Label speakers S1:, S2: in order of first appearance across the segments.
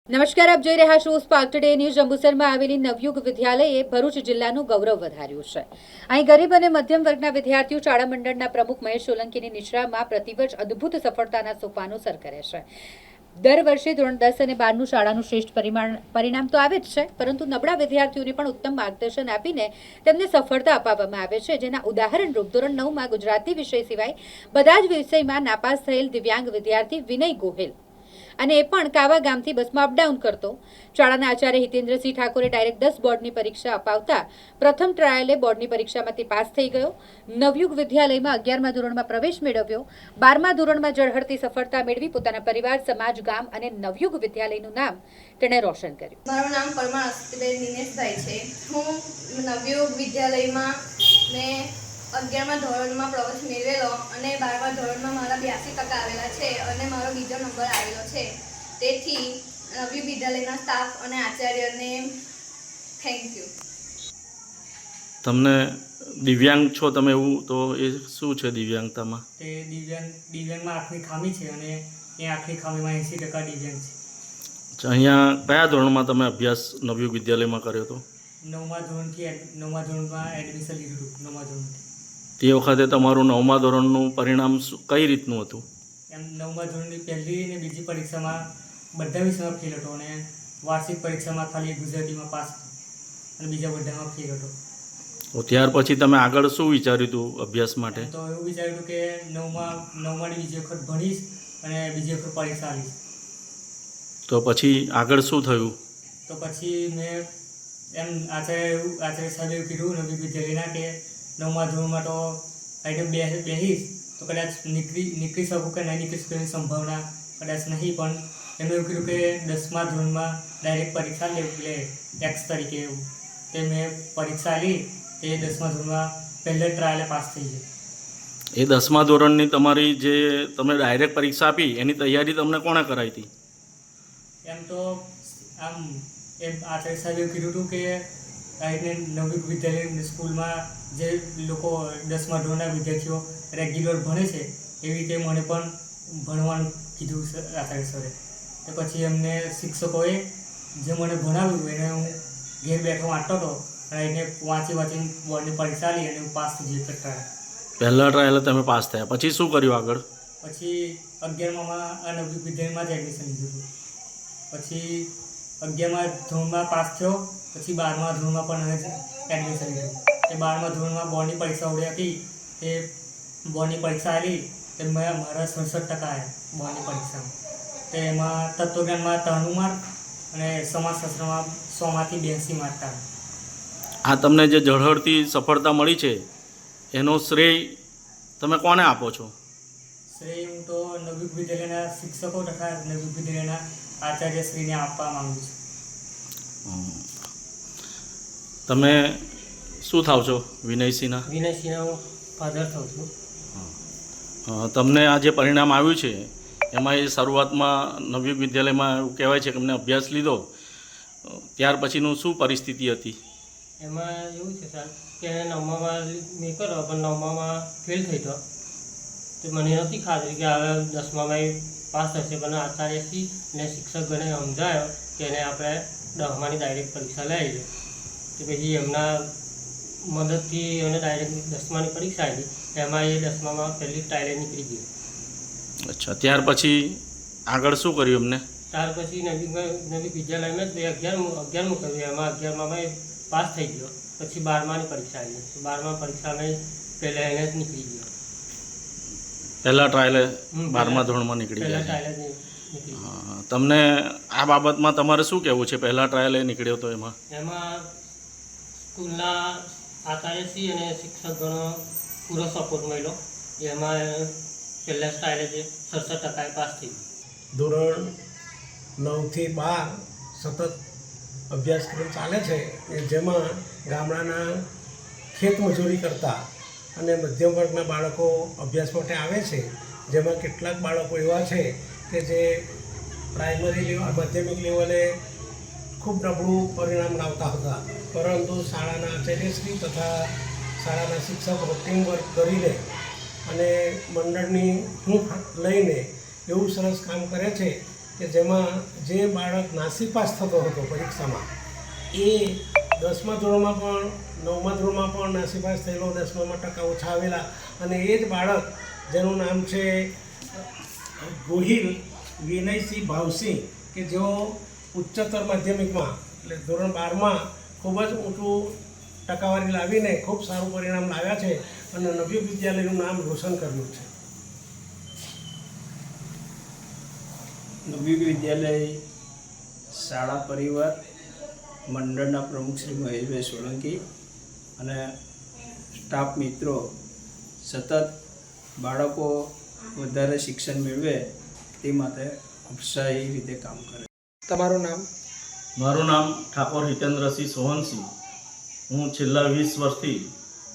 S1: નમસ્કાર, આપ જોઈ રહ્યા છો સ્પાર્ક ટુડે ન્યૂઝ. જંબુસરમાં આવેલી નવયુગ વિદ્યાલયે ભરૂચ જિલ્લાનું ગૌરવ વધાર્યું છે. અહીં ગરીબ અને મધ્યમ વર્ગના વિદ્યાર્થીઓ શાળા મંડળના પ્રમુખ મહેશ સોલંકીની નિશ્રામાં પ્રતિવર્ષ અદ્ભુત સફળતાના સોપાનો સર કરે છે. દર વર્ષે ધોરણ 10 અને 12નું શાળાનું શ્રેષ્ઠ પરિણામ તો આવે જ છે, પરંતુ નબળા વિદ્યાર્થીઓને પણ ઉત્તમ માર્ગદર્શન આપીને તેમને સફળતા અપાવવામાં આવે છે. જેના ઉદાહરણરૂપ ધોરણ 9માં ગુજરાતી વિષય સિવાય બધા જ વિષયમાં નાપાસ થયેલ દિવ્યાંગ વિદ્યાર્થી વિનય ગોહિલ, અને એ પણ કાવા ગામથી બસમાં અપડાઉન કરતો. શાળાના આચાર્ય હિતેન્દ્રસિંહ ઠાકોરે ડાયરેક્ટ 10 બોર્ડની પરીક્ષા અપાવતા પ્રથમ ટ્રાયલે બોર્ડની પરીક્ષામાં તે પાસ થઈ ગયો. નવયુગ વિદ્યાલયમાં 11મા ધોરણમાં પ્રવેશ મેળવ્યો. 12મા ધોરણમાં ઝળહળતી સફળતા મેળવી પોતાના પરિવાર, સમાજ, ગામ અને નવયુગ વિદ્યાલયનું નામ તેણે રોશન કર્યું.
S2: મારું નામ પરમાર અસ્તિબેન દિનેશભાઈ છે. હું નવયુગ વિદ્યાલયમાં મેં 11મા ધોરણમાં પ્રવેશ મેળવેલો અને 12મા ધોરણમાં મારા 82% આવેલા છે અને મારો બીજો નંબર આવેલો છે. તેથી નવયુગ વિદ્યાલયના સ્ટાફ અને આચાર્યને થેન્ક યુ.
S3: તમને દિવ્યાંગ છો તમે, એવું તો એ શું છે દિવ્યાંગતામાં?
S4: તે દિવ્યાંગમાં આંખની ખામી છે અને એ આંખની ખામીમાં 80% દિવ્યાંગ છે.
S3: અચ્છા, અહીંયા કયા ધોરણમાં તમે અભ્યાસ નવયુગ વિદ્યાલયમાં કર્યો હતો?
S4: 9મા ધોરણમાં એડમિશન લીધું હતું. 9મા ધોરણથી.
S3: તે વખતે તમારું 9મા ધોરણનું પરિણામ કઈ રીતનું હતું?
S4: એમ 9મા ધોરણની પહેલી અને બીજી પરીક્ષામાં બધા વિષયમાં ફેલ હતો અને વાર્ષિક પરીક્ષામાં ખાલી ગુજરાતીમાં પાસ હતો અને બીજા બધામાં ફેલ હતો.
S3: તો ત્યાર પછી તમે આગળ શું વિચાર્યું હતું અભ્યાસ માટે?
S4: તો એવું વિચાર્યું કે નવમાની બીજી વખત ભણીશ અને બીજી વખત પરીક્ષા આવીશ.
S3: તો પછી આગળ શું થયું?
S4: તો પછી મેં એમ આચાર્ય સાહેબે એવું કીધું નવી વિદ્યાલયના કે 9મા ધોરણમાં તો આઈટમ બેસીશ તો કદાચ નીકળી શકું કે નહીં નીકળી શકું એની સંભાવના કદાચ નહીં, પણ એમણે એવું કીધું કે 10મા ધોરણમાં ડાયરેક્ટ પરીક્ષા લે એક્સ તરીકે એવું. તે મેં પરીક્ષા આપી. તે 10મા ધોરણમાં પહેલા ટ્રાયલે પાસ થઈ ગઈ.
S3: એ 10મા ધોરણની તમારી જે તમે ડાયરેક્ટ પરીક્ષા આપી એની તૈયારી તમને કોણે કરાવી હતી?
S4: એમ તો આમ એમ આચાર્ય સાહેબે કીધું હતું કે નવયુગ વિદ્યાલય સ્કૂલમાં જે લોકો 10મા ધોરણના વિદ્યાર્થીઓ રેગ્યુલર ભણે છે એવી રીતે મને પણ ભણવાનું કીધું આચાર્ય સરે. તો પછી એમને શિક્ષકોએ જે મને ભણાવ્યું એને હું ઘેર બેઠો વાંચતો હતો અને એને વાંચીને બોર્ડની પરીક્ષા આપી અને હું પાસ થઈ ગયો ટ્રાયલ.
S3: પહેલા ટ્રાયલે તમે પાસ થયા, પછી શું કર્યું આગળ?
S4: પછી 11મામાં આ નવયુગ વિદ્યાલયમાં જ એડમિશન લીધું હતું. પછી 11મા ધોરણમાં પાસ થયો. પછી 12મા ધોરણમાં પણ એડમિશન લીધું. તે 12મા ધોરણમાં બોર્ડની પરીક્ષા ઉડી હતી. તે બોર્ડની પરીક્ષા આવી તે મારા 67% આવ્યા બોર્ડની પરીક્ષામાં. તે એમાં તત્વજ્ઞાનમાં 93 માર્ક અને સમાજશાસ્ત્રમાં 100માંથી 82 માર્ક આવ્યા.
S3: આ તમને જે ઝળહળતી સફળતા મળી છે એનો શ્રેય તમે કોને આપો છો?
S4: શ્રેય હું તો નવયુગ વિદ્યાલયના શિક્ષકો તથા નવયુગ વિદ્યાલયના આચાર્યશ્રીને આપવા માગું છું.
S3: તમે શું થાવ છો? વિનયસિંહના
S4: હું ફાધર થાઉં છું.
S3: તમને આ જે પરિણામ આવ્યું છે એમાં એ શરૂઆતમાં નવયુગ વિદ્યાલયમાં એવું કહેવાય છે કે અમને અભ્યાસ લીધો, ત્યાર પછીનું શું પરિસ્થિતિ હતી?
S5: એમાં એવું છે સર કે 9મામાં મેં કર્યો પણ 9મામાં ફેલ થઈ ગયો. તો મને નથી ખાતરી કે હવે 10મામાં પાસ થશે, પણ આચાર્યશ્રી અને શિક્ષકગણે સમજાયો કે એને આપણે 10માની ડાયરેક્ટ પરીક્ષા લઈ છે. તો પછી એમના મદદથી એને ડાયરેક્ટ 10માની પરીક્ષા આવી. એમાં એ 10મામાં પહેલી ટ્રાયલે નીકળી ગઈ.
S3: અચ્છા, ત્યાર પછી આગળ શું કર્યું એમને?
S5: ત્યાર પછી નવી વિદ્યાલયમાં જ 11મું કર્યું. એમાં 11મામાં પાસ થઈ ગયો. પછી 12માની પરીક્ષા આવી. 12મા પરીક્ષામાં પહેલાં એને જ નીકળી ગયો.
S3: પહેલા ટ્રાયલે 12મા ધોરણમાં નીકળી ગયા. હા, તમને આ બાબતમાં તમારે શું કહેવું છે? પહેલા ટ્રાયલે નીકળ્યો તો એમાં
S5: સ્કૂલના આચાર્યશ્રી અને શિક્ષકગણો પૂરો સપોર્ટ મળ્યો. એમાં પહેલા ટ્રાયલે જે 67% પાસ થઈ ગયો.
S6: ધોરણ 9થી 12 સતત અભ્યાસક્રમ ચાલે છે કે જેમાં ગામડાના ખેત મજૂરી કરતા અને મધ્યમ વર્ગના બાળકો અભ્યાસ માટે આવે છે. જેમાં કેટલાક બાળકો એવા છે કે જે પ્રાઇમરી લેવલ, માધ્યમિક લેવલે ખૂબ નબળું પરિણામ લાવતા હતા, પરંતુ શાળાના આચાર્યશ્રી તથા શાળાના શિક્ષકો ટીમવર્ક કરીને અને મંડળની હૂંફ લઈને એવું સરસ કામ કરે છે કે જેમાં જે બાળક નાસીપાસ થતો હતો પરીક્ષામાં એ 10મા ધોરણમાં પણ 9મા ધોરણમાં પણ નાસીપાસ થયેલો, 10મામાં ટકા ઓછા આવેલા, અને એ જ બાળક જેનું નામ છે ગોહિલ વિનયસિંહ ભાવસિંહ કે જેઓ ઉચ્ચતર માધ્યમિકમાં એટલે ધોરણ 12માં ખૂબ જ ઊંચું ટકાવારી લાવીને ખૂબ સારું પરિણામ લાવ્યા છે અને નવયુગ વિદ્યાલયનું નામ રોશન કર્યું છે.
S7: નવયુગ વિદ્યાલય શાળા પરિવાર મંડળના પ્રમુખ શ્રી મહેશભાઈ સોલંકી અને સ્ટાફ મિત્રો સતત બાળકો વધારે શિક્ષણ મેળવે તે માટે ઉત્સાહી રીતે કામ કરે.
S8: તમારું નામ?
S3: મારું નામ ઠાકોર હિતેન્દ્રસિંહ સોહનસિંહ. હું છેલ્લા 20 વર્ષથી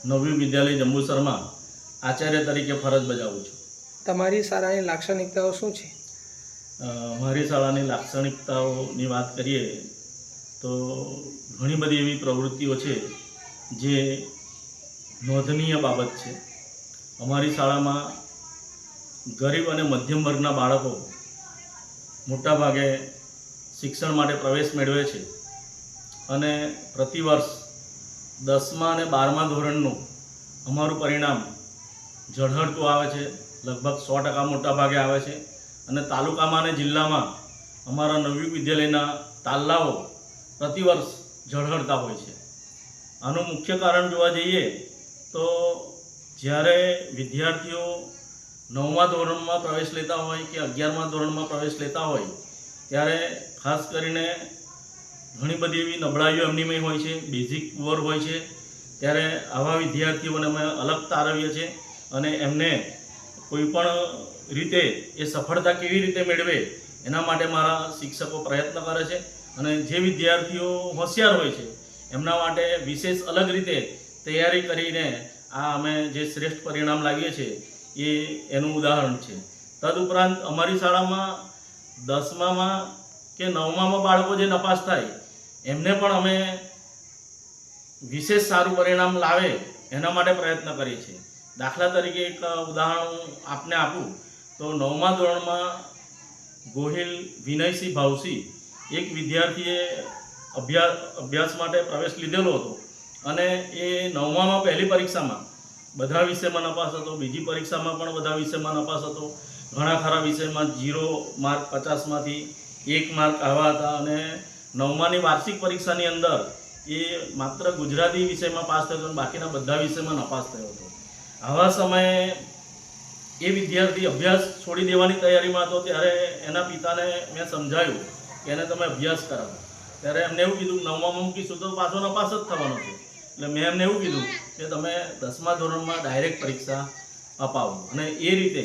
S3: નવયુગ વિદ્યાલય જંબુસરમાં આચાર્ય તરીકે ફરજ બજાવું છું.
S8: તમારી શાળાની લાક્ષણિકતાઓ શું છે?
S3: મારી શાળાની લાક્ષણિકતાઓની વાત કરીએ તો ઘણી બધી એવી પ્રવૃત્તિઓ છે જે નોંધનીય બાબત છે. અમારી શાળામાં ગરીબ અને મધ્યમ વર્ગના બાળકો મોટાભાગે શિક્ષણ માટે પ્રવેશ મેળવે છે અને પ્રતિવર્ષ 10મા અને 12મા ધોરણનું અમારું પરિણામ ઝળહળતું આવે છે. લગભગ 100% મોટા ભાગે આવે છે અને તાલુકામાં અને જિલ્લામાં અમારા નવયુગ વિદ્યાલયના તાલાઓ પ્રતિવર્ષ ઝળહળતા હોય છે. આનું મુખ્ય કારણ જોવા જઈએ તો જ્યારે વિદ્યાર્થીઓ 9મા ધોરણમાં પ્રવેશ લેતા હોય કે 11મા ધોરણમાં પ્રવેશ લેતા હોય ત્યારે ખાસ કરીને ઘણી બધી એવી નબળાઈઓ એમનીમાં હોય છે, બેઝિક પુઅર હોય છે. ત્યારે આવા વિદ્યાર્થીઓને અમે અલગ તારવીએ છીએ અને એમને કોઈપણ રીતે એ સફળતા કેવી રીતે મેળવે એના માટે મારા શિક્ષકો પ્રયત્ન કરે છે અને જે વિદ્યાર્થીઓ હોશિયાર હોય છે એમના માટે વિશેષ અલગ રીતે તૈયારી કરીને આ અમે જે શ્રેષ્ઠ પરિણામ લાવીએ છીએ એ એનું ઉદાહરણ છે. તદુપરાંત અમારી શાળામાં 10મામાં કે 9મામાં બાળકો જે નપાસ થાય એમને પણ અમે વિશેષ સારું પરિણામ લાવે એના માટે પ્રયત્ન કરીએ છીએ. દાખલા તરીકે એક ઉદાહરણ આપને આપું તો 9મા ધોરણમાં ગોહિલ વિનયસિંહ ભાવસિંહ એક વિદ્યાર્થીએ અભ્યાસ માટે પ્રવેશ લીધેલો હતો અને એ 9મામાં પહેલી પરીક્ષામાં બધા વિષયમાં નપાસ હતો, બીજી પરીક્ષામાં પણ બધા વિષયમાં નપાસ હતો, ઘણા ખરા વિષયમાં 0 માર્ક 50માંથી 1 માર્ક આવ્યા હતા અને 9માની વાર્ષિક પરીક્ષાની અંદર એ માત્ર ગુજરાતી વિષયમાં પાસ થયો હતો, બાકીના બધા વિષયમાં નપાસ થયો હતો. આવા સમયે એ વિદ્યાર્થી અભ્યાસ છોડી દેવાની તૈયારીમાં હતો ત્યારે એના પિતાને મેં સમજાવ્યું કે એને તમે અભ્યાસ કરાવો. ત્યારે એમને એવું કીધું 9મામાં મૂકીશું તો પાછો નપાસ જ થવાનો છે. એટલે મેં એમને એવું કીધું કે તમે 10મા ધોરણમાં ડાયરેક્ટ પરીક્ષા અપાવો અને એ રીતે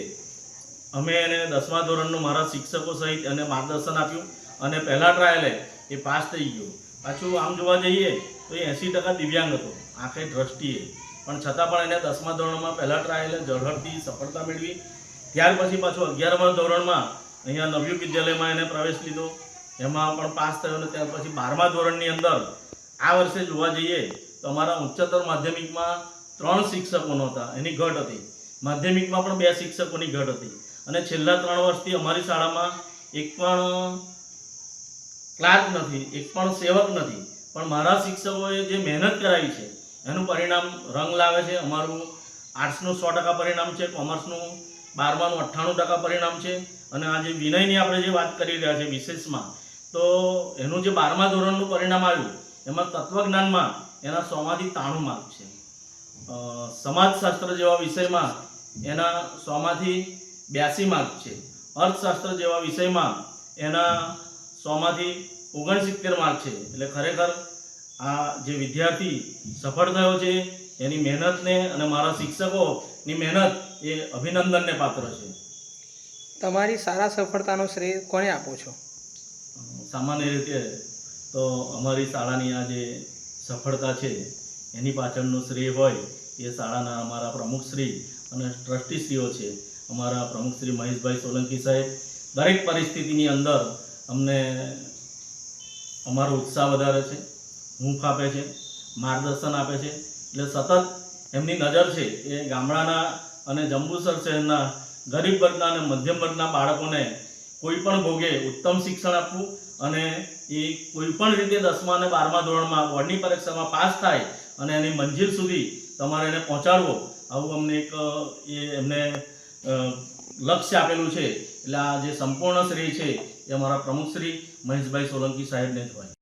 S3: અમે એને 10મા ધોરણનું મારા શિક્ષકો સહિત એને માર્ગદર્શન આપ્યું અને પહેલા ટ્રાયલે એ પાસ થઈ ગયો. પાછું આમ જોવા જઈએ તો એ 80% દિવ્યાંગ હતો આંખે દ્રષ્ટિએ, પણ છતાં પણ એને 10મા ધોરણમાં પહેલા ટ્રાયલે ઝળહળતી સફળતા મેળવી. ત્યાર પછી પાછું 11મા ધોરણમાં અહીંયા નવયુગ વિદ્યાલયમાં એને પ્રવેશ લીધો, એમાં પણ પાસ થયો અને ત્યાર પછી 12મા ધોરણની અંદર આ વર્ષે જોવા જઈએ તો અમારા ઉચ્ચતર માધ્યમિકમાં 3 શિક્ષકો નહોતા, એની ઘટ હતી. માધ્યમિકમાં પણ 2 શિક્ષકોની ઘટ હતી અને છેલ્લા 3 વર્ષથી અમારી શાળામાં એક પણ ક્લાર્ક નથી, એક પણ સેવક નથી, પણ મારા શિક્ષકોએ જે મહેનત કરાવી છે એનું પરિણામ રંગ લાવે છે. અમારું આર્ટ્સનું 100% પરિણામ છે, કોમર્સનું 12માનું 98% પરિણામ છે અને આ જે વિનયની આપણે જે વાત કરી રહ્યા છે વિશેષમાં, તો એનું જે 12મા ધોરણનું પરિણામ આવ્યું એમાં તત્વજ્ઞાનમાં એના 100માંથી 93 માર્ક છે. સમાજશાસ્ત્ર જેવા વિષયમાં એના 100માંથી 82 માર્ક છે. અર્થશાસ્ત્ર જેવા વિષયમાં એના 100માંથી 69 માર્ક છે. એટલે ખરેખર આ જે વિદ્યાર્થી સફળ થયો છે એની મહેનતને અને મારા શિક્ષકોની મહેનત એ અભિનંદનને પાત્ર છે.
S8: તમારી સારા સફળતાનો શ્રેય કોને આપો છો?
S3: સામાન્ય રીતે તો અમારી શાળાની આ જે સફળતા છે એની પાછળનું શ્રેય હોય એ શાળાના અમારા પ્રમુખશ્રી અને ટ્રસ્ટીશ્રીઓ છે. અમારા પ્રમુખશ્રી મહેશભાઈ સોલંકી સાહેબ દરેક પરિસ્થિતિની અંદર અમને અમારો ઉત્સાહ વધારે છે, હૂંફ આપે છે, માર્ગદર્શન આપે છે. એટલે સતત એમની નજર છે એ ગામડાના અને જંબુસર શહેરના ગરીબ વર્ગના અને મધ્યમ વર્ગના બાળકોને કોઈ પણ ભોગે ઉત્તમ શિક્ષણ આપવું અને એ કોઈ પણ રીતે 10મા અને 12મા ધોરણમાં બોર્ડની પરીક્ષામાં પાસ થાય અને એની મંજિલ સુધી તમારે એને પહોંચાડવો, આવું અમને એક એમને લક્ષ્ય આપેલું છે. એટલે આ જે સંપૂર્ણ શ્રેય છે એ અમારા પ્રમુખ શ્રી મહેશભાઈ સોલંકી સાહેબને જ હોય.